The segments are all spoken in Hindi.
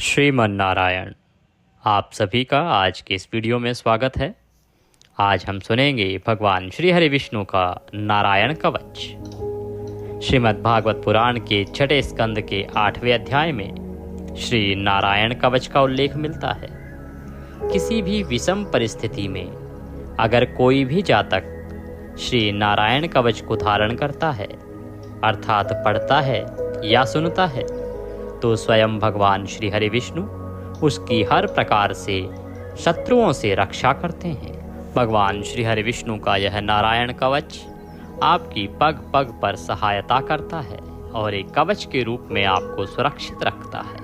श्रीमन्नारायण। आप सभी का आज के इस वीडियो में स्वागत है। आज हम सुनेंगे भगवान श्री हरि विष्णु का नारायण कवच। श्रीमद् भागवत पुराण के छठे स्कंद के 8वें अध्याय में श्री नारायण कवच का उल्लेख मिलता है। किसी भी विषम परिस्थिति में अगर कोई भी जातक श्री नारायण कवच को धारण करता है, अर्थात पढ़ता है या सुनता है, तो स्वयं भगवान श्री हरि विष्णु उसकी हर प्रकार से शत्रुओं से रक्षा करते हैं। भगवान श्री हरि विष्णु का यह नारायण कवच आपकी पग पग पर सहायता करता है और एक कवच के रूप में आपको सुरक्षित रखता है।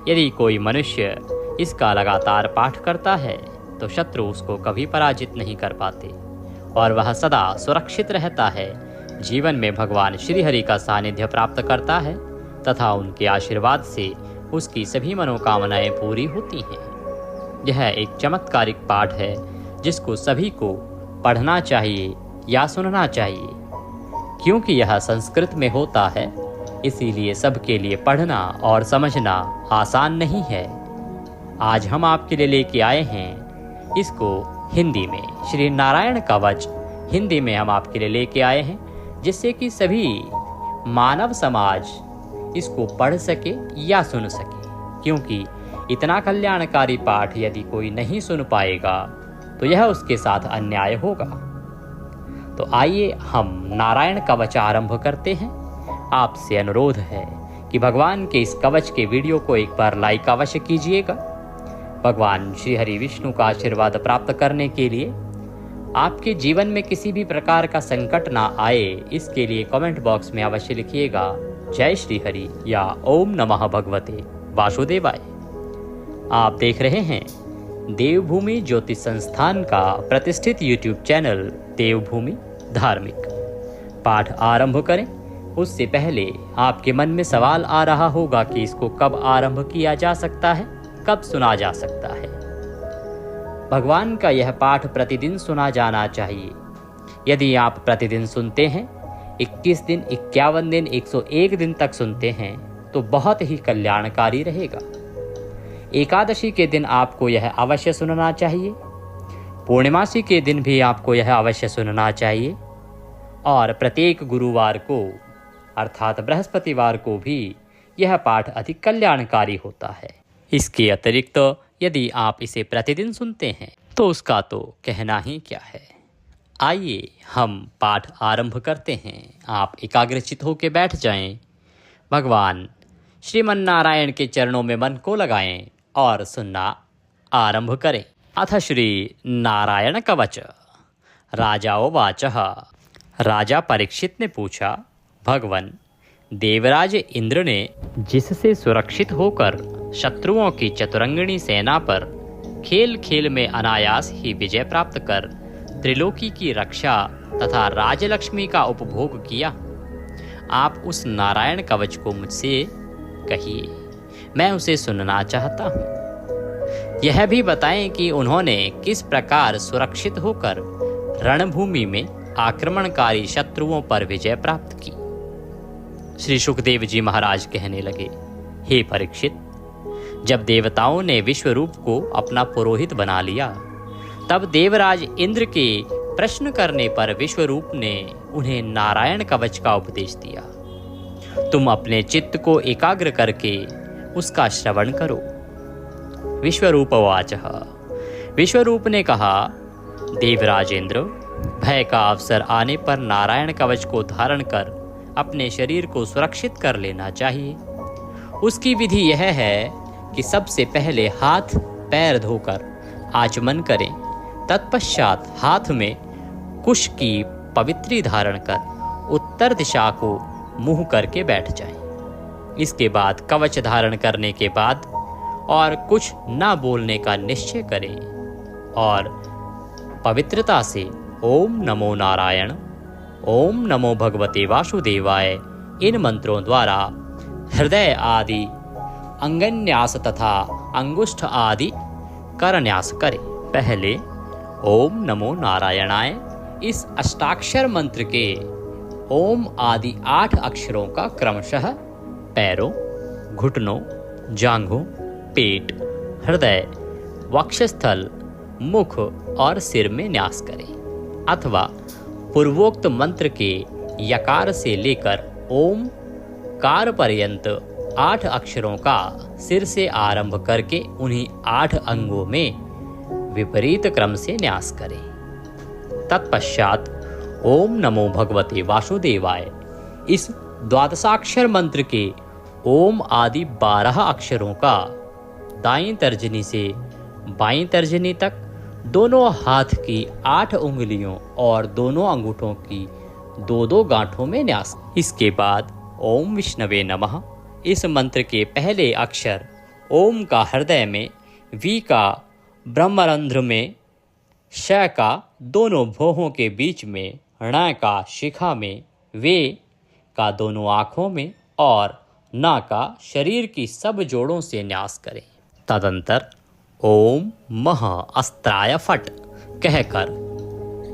यदि कोई मनुष्य इसका लगातार पाठ करता है तो शत्रु उसको कभी पराजित नहीं कर पाते और वह सदा सुरक्षित रहता है। जीवन में भगवान श्री हरि का सानिध्य प्राप्त करता है तथा उनके आशीर्वाद से उसकी सभी मनोकामनाएं पूरी होती हैं। यह एक चमत्कारिक पाठ है जिसको सभी को पढ़ना चाहिए या सुनना चाहिए। क्योंकि यह संस्कृत में होता है, इसीलिए सबके लिए पढ़ना और समझना आसान नहीं है। आज हम आपके लिए लेके आए हैं इसको हिंदी में। श्री नारायण कवच हिंदी में हम आपके लिए लेके आए हैं, जिससे कि सभी मानव समाज इसको पढ़ सके या सुन सके। क्योंकि इतना कल्याणकारी पाठ यदि कोई नहीं सुन पाएगा तो यह उसके साथ अन्याय होगा। तो आइए हम नारायण कवच आरंभ करते हैं। आपसे अनुरोध है कि भगवान के इस कवच के वीडियो को एक बार लाइक अवश्य कीजिएगा। भगवान श्री हरि विष्णु का आशीर्वाद प्राप्त करने के लिए आपके जीवन में किसी भी प्रकार का संकट ना आए, इसके लिए कमेंट बॉक्स में अवश्य लिखिएगा जय श्री हरि या ओम नमः भगवते वासुदेवाय। आप देख रहे हैं देवभूमि ज्योतिष संस्थान का प्रतिष्ठित यूट्यूब चैनल देवभूमि धार्मिक। पाठ आरंभ करें उससे पहले आपके मन में सवाल आ रहा होगा कि इसको कब आरंभ किया जा सकता है, कब सुना जा सकता है। भगवान का यह पाठ प्रतिदिन सुना जाना चाहिए। यदि आप प्रतिदिन सुनते हैं, 21 दिन, 51 दिन, 101 दिन तक सुनते हैं तो बहुत ही कल्याणकारी रहेगा। एकादशी के दिन आपको यह अवश्य सुनना चाहिए। पूर्णिमासी के दिन भी आपको यह अवश्य सुनना चाहिए और प्रत्येक गुरुवार को अर्थात बृहस्पतिवार को भी यह पाठ अधिक कल्याणकारी होता है। इसके अतिरिक्त यदि आप इसे प्रतिदिन सुनते हैं तो उसका तो कहना ही क्या है। आइए हम पाठ आरंभ करते हैं। आप एकाग्रचित होकर बैठ जाएं। भगवान श्रीमन्नारायण के चरणों में मन को लगाएं और सुनना आरंभ करें। अथ श्री नारायण कवच। राजाओवाचः। राजा परीक्षित ने पूछा, भगवन देवराज इंद्र ने जिससे सुरक्षित होकर शत्रुओं की चतुरंगिणी सेना पर खेल खेल में अनायास ही विजय प्राप्त कर त्रिलोकी की रक्षा तथा राजलक्ष्मी का उपभोग किया, आप उस नारायण कवच को मुझसे कहिए, मैं उसे सुनना चाहता हूँ। यह भी बताएं कि उन्होंने किस प्रकार सुरक्षित होकर रणभूमि में आक्रमणकारी शत्रुओं पर विजय प्राप्त की। श्री सुखदेव जी महाराज कहने लगे, हे परीक्षित, जब देवताओं ने विश्वरूप को अपना पुरोहित बना लिया, तब देवराज इंद्र के प्रश्न करने पर विश्वरूप ने उन्हें नारायण कवच का उपदेश दिया। तुम अपने चित्त को एकाग्र करके उसका श्रवण करो। विश्वरूपवाचः। विश्वरूप ने कहा, देवराज इंद्र, भय का अवसर आने पर नारायण कवच को धारण कर अपने शरीर को सुरक्षित कर लेना चाहिए। उसकी विधि यह है कि सबसे पहले हाथ पैर धोकर आचमन करें, तत्पश्चात हाथ में कुश की पवित्री धारण कर उत्तर दिशा को मुंह करके बैठ जाएं। इसके बाद कवच धारण करने के बाद और कुछ न बोलने का निश्चय करें और पवित्रता से ओम नमो नारायण, ओम नमो भगवते वासुदेवाय इन मंत्रों द्वारा हृदय आदि अंगन्यास तथा अंगुष्ठ आदि करन्यास करें। पहले ओम नमो नारायणाय इस अष्टाक्षर मंत्र के ओम आदि 8 अक्षरों का क्रमशः पैरों, घुटनों, जांघों, पेट, हृदय, वक्षस्थल, मुख और सिर में न्यास करें। अथवा पूर्वोक्त मंत्र के यकार से लेकर ओम कार पर्यंत 8 अक्षरों का सिर से आरंभ करके उन्हीं 8 अंगों में विपरीत क्रम से न्यास करें। तत्पश्चात ओम नमो भगवते वासुदेवाय इस द्वादशाक्षर मंत्र के ओम आदि 12 अक्षरों का दाईं तर्जनी से बाईं तर्जनी तक दोनों हाथ की 8 उंगलियों और दोनों अंगूठों की 2-2 गांठों में न्यास। इसके बाद ओम विष्णवे नमः इस मंत्र के पहले अक्षर ओम का हृदय में, वी का ब्रह्मरंध्र में, श का दोनों भौहों के बीच में, ण का शिखा में, वे का दोनों आँखों में और न का शरीर की सब जोड़ों से न्यास करें। तदंतर ओम मह अस्त्राय फट कहकर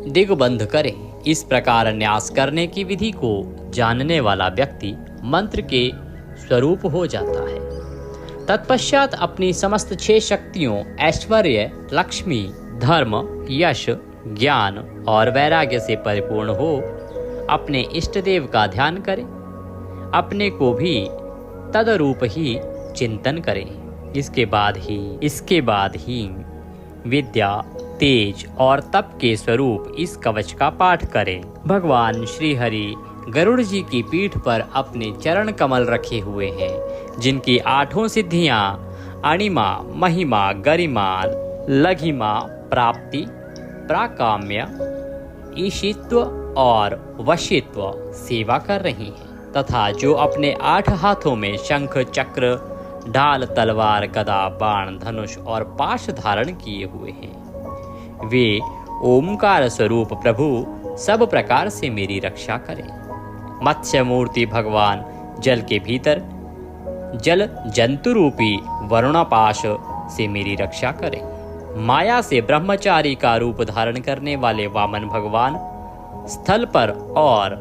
दिग्बंध करें। इस प्रकार न्यास करने की विधि को जानने वाला व्यक्ति मंत्र के स्वरूप हो जाता है। तत्पश्चात अपनी समस्त 6 शक्तियों ऐश्वर्य, लक्ष्मी, धर्म, यश, ज्ञान और वैराग्य से परिपूर्ण हो अपने इष्ट देव का ध्यान करें। अपने को भी तदरूप ही चिंतन करें। इसके बाद ही विद्या, तेज और तप के स्वरूप इस कवच का पाठ करें। भगवान श्री हरि गरुड़ जी की पीठ पर अपने चरण कमल रखे हुए हैं, जिनकी 8 सिद्धियां अणिमा, महिमा, गरिमा, लघिमा, प्राप्ति, प्राकाम्य, ईशित्व और वशित्व सेवा कर रही हैं, तथा जो अपने 8 हाथों में शंख, चक्र, ढाल, तलवार, गदा, बाण, धनुष और पाश धारण किए हुए हैं, वे ओमकार स्वरूप प्रभु सब प्रकार से मेरी रक्षा करें। मत्स्य मूर्ति भगवान जल के भीतर जल जंतु रूपी वरुणापाश से मेरी रक्षा करें। माया से ब्रह्मचारी का रूप धारण करने वाले वामन भगवान स्थल पर और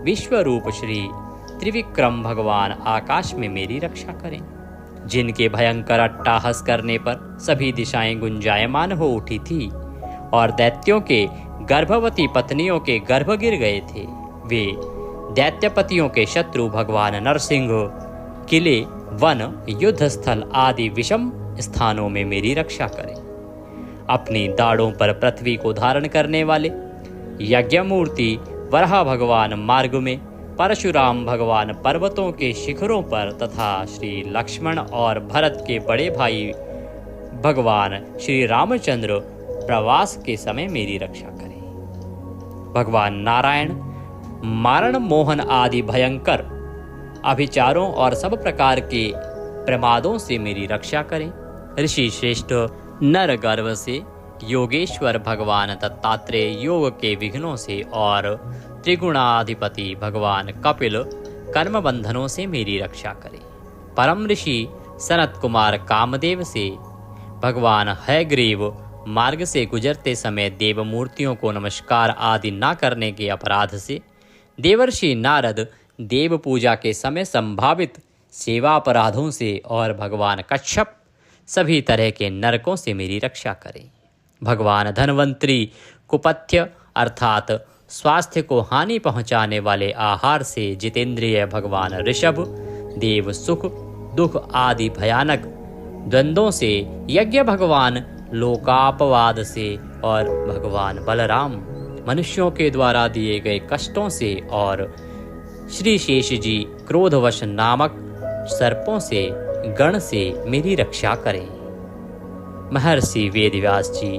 विश्व रूप श्री त्रिविक्रम भगवान आकाश में मेरी रक्षा करें। जिनके भयंकर अट्टाहस करने पर सभी दिशाएं गुंजायमान हो उठी थी और दैत्यों के गर्भवती पत्नियों के गर्भ गिर गए थे, वे दैत्यपतियों के शत्रु भगवान नरसिंह किले, वन, युद्ध स्थल आदि विषम स्थानों में मेरी रक्षा करें। अपनी दाढ़ों पर पृथ्वी को धारण करने वाले यज्ञ मूर्ति वराह भगवान मार्ग में, परशुराम भगवान पर्वतों के शिखरों पर तथा श्री लक्ष्मण और भरत के बड़े भाई भगवान श्री रामचंद्र प्रवास के समय मेरी रक्षा करें। भगवान नारायण मारण, मोहन आदि भयंकर अभिचारों और सब प्रकार के प्रमादों से मेरी रक्षा करें। ऋषि श्रेष्ठ नर गर्भ से, योगेश्वर भगवान दत्तात्रेय योग के विघ्नों से और त्रिगुणाधिपति भगवान कपिल कर्म बंधनों से मेरी रक्षा करें। परम ऋषि सनत कुमार कामदेव से, भगवान हयग्रीव मार्ग से गुजरते समय देव मूर्तियों को नमस्कार आदि न करने के अपराध से, देवर्षि नारद देव पूजा के समय संभावित सेवा अपराधों से और भगवान कच्छप सभी तरह के नरकों से मेरी रक्षा करें। भगवान धनवंतरी कुपथ्य अर्थात स्वास्थ्य को हानि पहुंचाने वाले आहार से जितेंद्रिय भगवान ऋषभ देव सुख दुख आदि भयानक द्वंद्वों से, यज्ञ भगवान लोकापवाद से और भगवान बलराम मनुष्यों के द्वारा दिए गए कष्टों से और श्री शेष जी क्रोधवश नामक सर्पों से गण से मेरी रक्षा करें। महर्षि वेदव्यास जी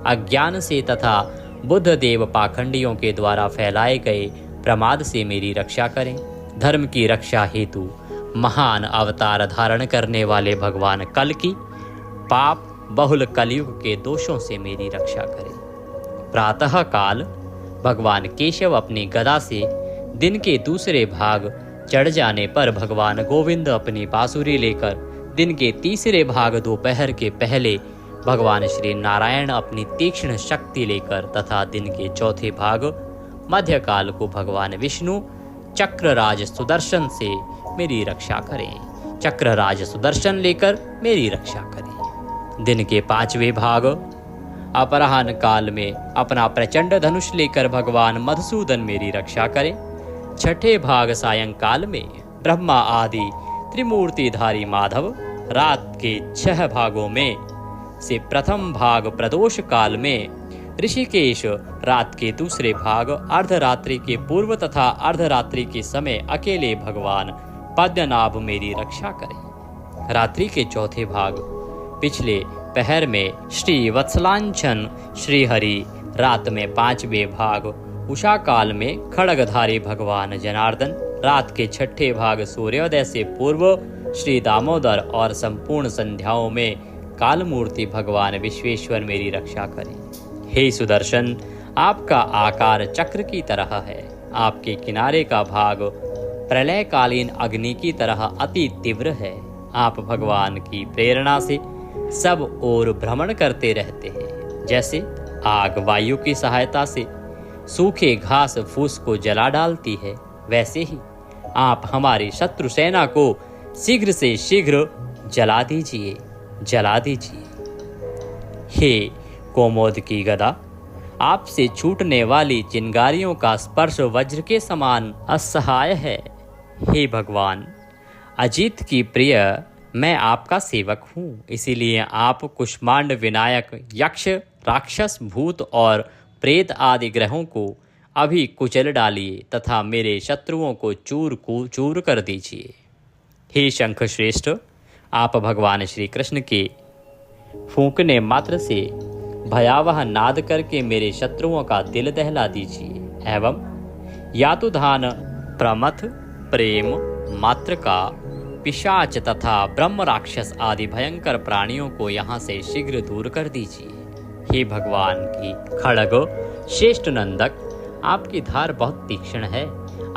अज्ञान से तथा बुद्ध देव पाखंडियों के द्वारा फैलाए गए प्रमाद से मेरी रक्षा करें। धर्म की रक्षा हेतु महान अवतार धारण करने वाले भगवान कल की पाप बहुल कलयुग के दोषों से मेरी रक्षा करें। प्रातः काल भगवान केशव अपनी गदा से दिन के दूसरे भाग चढ़ जाने पर भगवान गोविंद अपनी बांसुरी लेकर दिन के तीसरे भाग दोपहर के पहले भगवान श्री नारायण अपनी तीक्ष्ण शक्ति लेकर तथा दिन के चौथे भाग मध्यकाल को भगवान विष्णु चक्रराज सुदर्शन से मेरी रक्षा करें। चक्रराज सुदर्शन लेकर मेरी रक्षा करें। दिन के 5वें भाग अपराह्न काल में अपना प्रचंड धनुष लेकर भगवान मधुसूदन मेरी रक्षा करें। 6ठे भाग सायंकाल में ब्रह्मा आदि त्रिमूर्तिधारी माधव रात के 6 भागों में से प्रथम भाग प्रदोष काल में ऋषिकेश रात के दूसरे भाग अर्धरात्रि के पूर्व तथा अर्धरात्रि के समय अकेले भगवान पद्मनाभ मेरी रक्षा करें। रात्रि के 4थे भाग पिछले पहर में श्री वत्सलांछन श्रीहरि, रात में 5वें भाग उषा काल में खड्गधारी भगवान जनार्दन, रात के 6ठे भाग सूर्योदय से पूर्व श्री दामोदर और संपूर्ण संध्याओं में कालमूर्ति भगवान विश्वेश्वर मेरी रक्षा करें। हे सुदर्शन, आपका आकार चक्र की तरह है। आपके किनारे का भाग प्रलयकालीन अग्नि की तरह अति तीव्र है। आप भगवान की प्रेरणा से सब ओर भ्रमण करते रहते हैं। जैसे आग वायु की सहायता से सूखे घास फूस को जला डालती है, वैसे ही आप हमारी शत्रु सेना को शीघ्र से शीघ्र जला दीजिए, जला दीजिए। हे कोमोद की गदा, आपसे छूटने वाली चिंगारियों का स्पर्श वज्र के समान असहाय है। हे भगवान, अजीत की प्रिय मैं आपका सेवक हूँ, इसीलिए आप कुष्मांड विनायक यक्ष राक्षस भूत और प्रेत आदि ग्रहों को अभी कुचल डालिए तथा मेरे शत्रुओं को चूर कर दीजिए। हे शंख श्रेष्ठ, आप भगवान श्री कृष्ण के फूंकने मात्र से भयावह नाद करके मेरे शत्रुओं का दिल दहला दीजिए एवं यातुधान, प्रमथ, प्रेम, मात्र का, पिशाच तथा ब्रह्म राक्षस आदि भयंकर प्राणियों को यहाँ से शीघ्र दूर कर दीजिए। हे भगवान की खड्ग श्रेष्ठ नंदक, आपकी धार बहुत तीक्ष्ण है।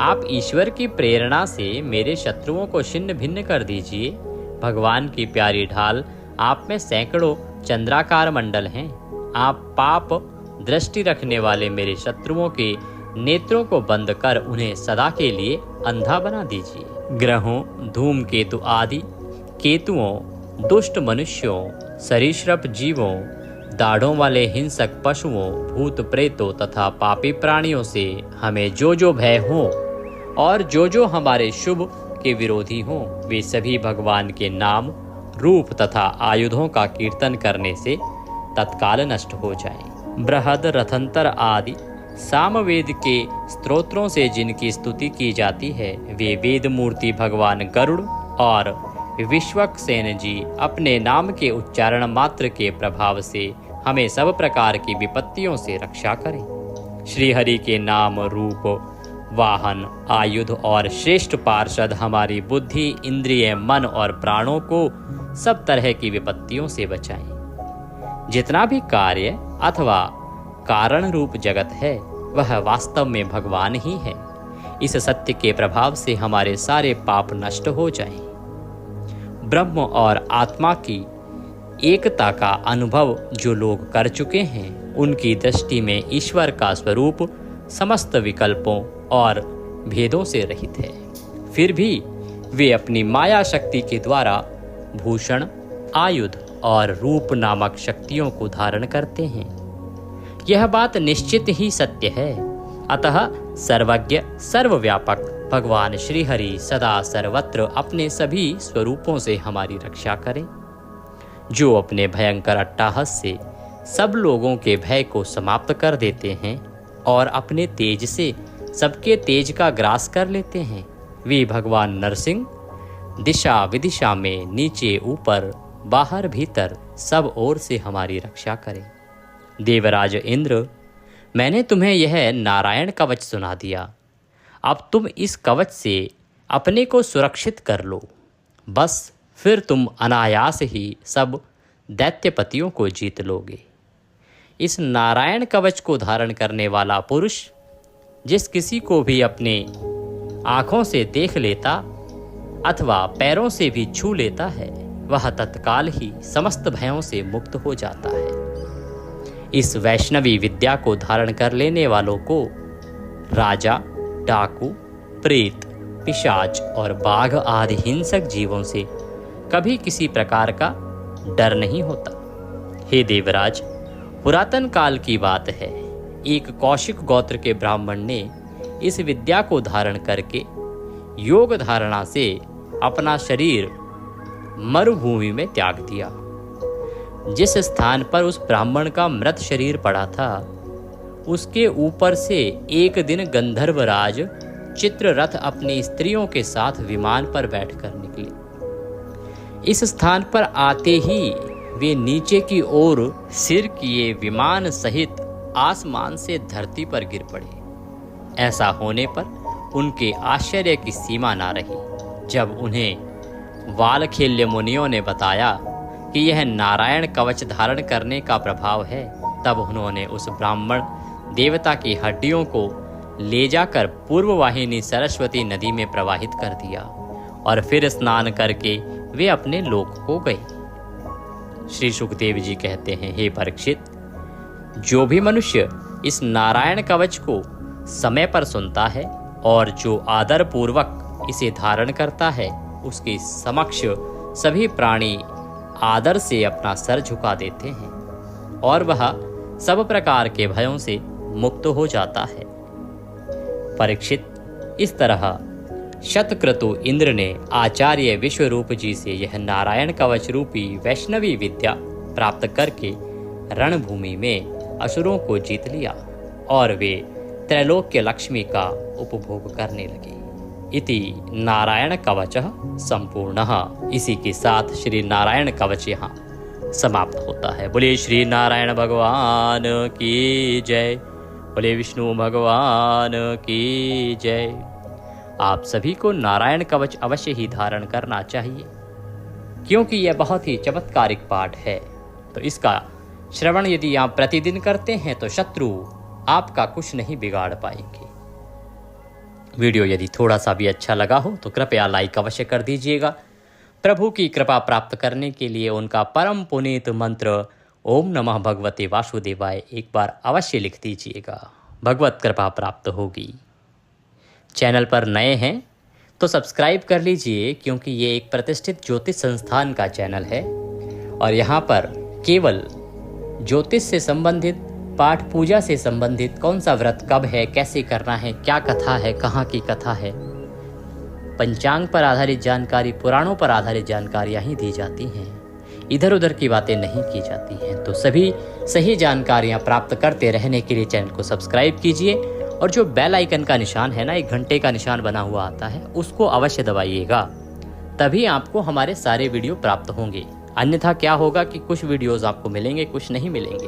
आप ईश्वर की प्रेरणा से मेरे शत्रुओं को छिन्न भिन्न कर दीजिए। भगवान की प्यारी ढाल, आप में सैकड़ों चंद्राकार मंडल हैं। आप पाप दृष्टि रखने वाले मेरे शत्रुओं के नेत्रों को बंद कर उन्हें सदा के लिए अंधा बना दीजिए। ग्रहों, धूमकेतु आदि केतुओं, दुष्ट मनुष्यों, सरीसृप जीवों, दाढ़ों वाले हिंसक पशुओं, भूत प्रेतों तथा पापी प्राणियों से हमें जो जो भय हो और जो जो हमारे शुभ के विरोधी हों, वे सभी भगवान के नाम, रूप तथा आयुधों का कीर्तन करने से तत्काल नष्ट हो जाएं। बृहद रथंतर आदि सामवेद के स्तोत्रों से जिनकी स्तुति की जाती है, वे वेद मूर्ति भगवान गरुड़ और विश्वक्सेन जी अपने नाम के उच्चारण मात्र के प्रभाव से हमें सब प्रकार की विपत्तियों से रक्षा करें। श्री हरि के नाम, रूप, वाहन, आयुध और श्रेष्ठ पार्षद हमारी बुद्धि, इंद्रिय, मन और प्राणों को सब तरह की विपत्तियों से बचाएं। जितना भी कार्य अथवा कारण रूप जगत है वह वास्तव में भगवान ही है। इस सत्य के प्रभाव से हमारे सारे पाप नष्ट हो जाएं। ब्रह्म और आत्मा की एकता का अनुभव जो लोग कर चुके हैं, उनकी दृष्टि में ईश्वर का स्वरूप समस्त विकल्पों और भेदों से रहित है। फिर भी वे अपनी माया शक्ति के द्वारा भूषण, आयुध और रूप नामक शक्तियों को धारण करते हैं। यह बात निश्चित ही सत्य है। अतः सर्वज्ञ सर्वव्यापक भगवान श्री हरि सदा सर्वत्र अपने सभी स्वरूपों से हमारी रक्षा करें। जो अपने भयंकर अट्टहास से सब लोगों के भय को समाप्त कर देते हैं और अपने तेज से सबके तेज का ग्रास कर लेते हैं, वे भगवान नरसिंह दिशा विदिशा में नीचे ऊपर बाहर भीतर सब ओर से हमारी रक्षा करें। देवराज इंद्र, मैंने तुम्हें यह नारायण कवच सुना दिया। अब तुम इस कवच से अपने को सुरक्षित कर लो। बस फिर तुम अनायास ही सब दैत्यपतियों को जीत लोगे। इस नारायण कवच को धारण करने वाला पुरुष जिस किसी को भी अपने आँखों से देख लेता अथवा पैरों से भी छू लेता है, वह तत्काल ही समस्त भयों से मुक्त हो जाता है। इस वैष्णवी विद्या को धारण कर लेने वालों को राजा, डाकू, प्रेत, पिशाच और बाघ आदि हिंसक जीवों से कभी किसी प्रकार का डर नहीं होता। हे देवराज, पुरातन काल की बात है, एक कौशिक गोत्र के ब्राह्मण ने इस विद्या को धारण करके योग धारणा से अपना शरीर मरुभूमि में त्याग दिया। जिस स्थान पर उस ब्राह्मण का मृत शरीर पड़ा था, उसके ऊपर से एक दिन गंधर्वराज चित्ररथ अपनी स्त्रियों के साथ विमान पर बैठकर निकले। इस स्थान पर आते ही वे नीचे की ओर सिर किए विमान सहित आसमान से धरती पर गिर पड़े। ऐसा होने पर उनके आश्चर्य की सीमा ना रही। जब उन्हें वालखेल्य मुनियों ने बताया कि यह नारायण कवच धारण करने का प्रभाव है, तब उन्होंने उस ब्राह्मण देवता की हड्डियों को ले जाकर पूर्व वाहिनी सरस्वती नदी में प्रवाहित कर दिया और फिर स्नान करके वे अपने लोक को गए। श्री सुखदेव जी कहते हैं, हे परीक्षित, जो भी मनुष्य इस नारायण कवच को समय पर सुनता है और जो आदर पूर्वक इसे धारण करता है, उसके समक्ष सभी प्राणी आदर से अपना सर झुका देते हैं और वह सब प्रकार के भयों से मुक्त हो जाता है। परीक्षित, इस तरह शतक्रतु इंद्र ने आचार्य विश्वरूप जी से यह नारायण कवच रूपी वैष्णवी विद्या प्राप्त करके रणभूमि में असुरों को जीत लिया और वे त्रैलोक्य लक्ष्मी का उपभोग करने लगे। इति नारायण कवच संपूर्णः। इसी के साथ श्री नारायण कवच यहाँ समाप्त होता है। बोले श्री नारायण भगवान की जय, बोले विष्णु भगवान की जय। आप सभी को नारायण कवच अवश्य ही धारण करना चाहिए, क्योंकि यह बहुत ही चमत्कारिक पाठ है। तो इसका श्रवण यदि आप प्रतिदिन करते हैं तो शत्रु आपका कुछ नहीं बिगाड़ पाएंगे। वीडियो यदि थोड़ा सा भी अच्छा लगा हो तो कृपया लाइक अवश्य कर दीजिएगा। प्रभु की कृपा प्राप्त करने के लिए उनका परम पुनीत मंत्र ओम नमः भगवते वासुदेवाय एक बार अवश्य लिख दीजिएगा। भगवत कृपा प्राप्त होगी। चैनल पर नए हैं तो सब्सक्राइब कर लीजिए, क्योंकि ये एक प्रतिष्ठित ज्योतिष संस्थान का चैनल है और यहाँ पर केवल ज्योतिष से संबंधित, पाठ पूजा से संबंधित, कौन सा व्रत कब है, कैसे करना है, क्या कथा है, कहाँ की कथा है, पंचांग पर आधारित जानकारी, पुराणों पर आधारित जानकारियाँ ही दी जाती हैं। इधर उधर की बातें नहीं की जाती हैं। तो सभी सही जानकारियाँ प्राप्त करते रहने के लिए चैनल को सब्सक्राइब कीजिए और जो बेल आइकन का निशान है ना, एक घंटे का निशान बना हुआ आता है, उसको अवश्य दबाइएगा, तभी आपको हमारे सारे वीडियो प्राप्त होंगे। अन्यथा क्या होगा कि कुछ वीडियोस आपको मिलेंगे, कुछ नहीं मिलेंगे।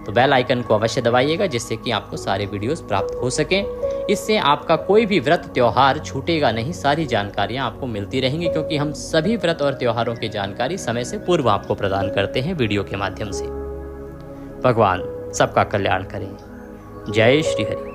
तो बेल आइकन को अवश्य दबाइएगा, जिससे कि आपको सारे वीडियोस प्राप्त हो सकें। इससे आपका कोई भी व्रत त्योहार छूटेगा नहीं, सारी जानकारियाँ आपको मिलती रहेंगी, क्योंकि हम सभी व्रत और त्योहारों की जानकारी समय से पूर्व आपको प्रदान करते हैं वीडियो के माध्यम से। भगवान सबका कल्याण करें। जय श्री हरि।